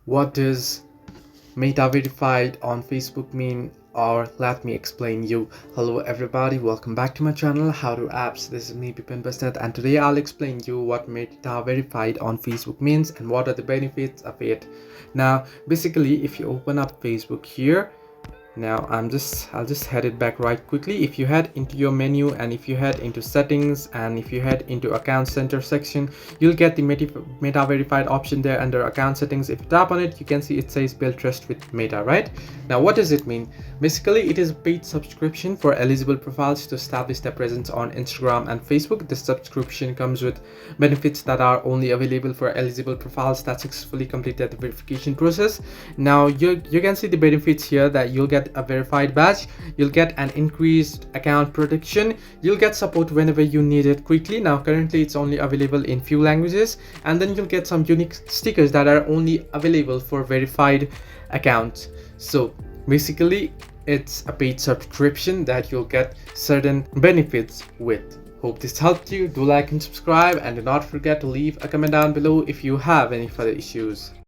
What does Meta verified on Facebook mean? Or let me explain you. Hello everybody, welcome back to my channel How to Apps. This is me Bipin Basnet, and today I'll explain you what Meta verified on Facebook means and what are the benefits of it. Now basically, if you open up Facebook here, now I'll just head it back right quickly. If you head into your menu and if you head into settings and if you head into account center section, you'll get the Meta verified option there under account settings. If you tap on it, you can see it says build trust with Meta. Right now, what does it mean? Basically, it is a paid subscription for eligible profiles to establish their presence on Instagram and Facebook. This subscription comes with benefits that are only available for eligible profiles that successfully completed the verification process. Now you can see the benefits here, that you'll get a verified badge, you'll get an increased account protection, you'll get support whenever you need it quickly. Now currently it's only available in few languages, and then you'll get some unique stickers that are only available for verified accounts. So basically it's a paid subscription that you'll get certain benefits with. Hope this helped you. Do like and subscribe, and do not forget to leave a comment down below if you have any further issues.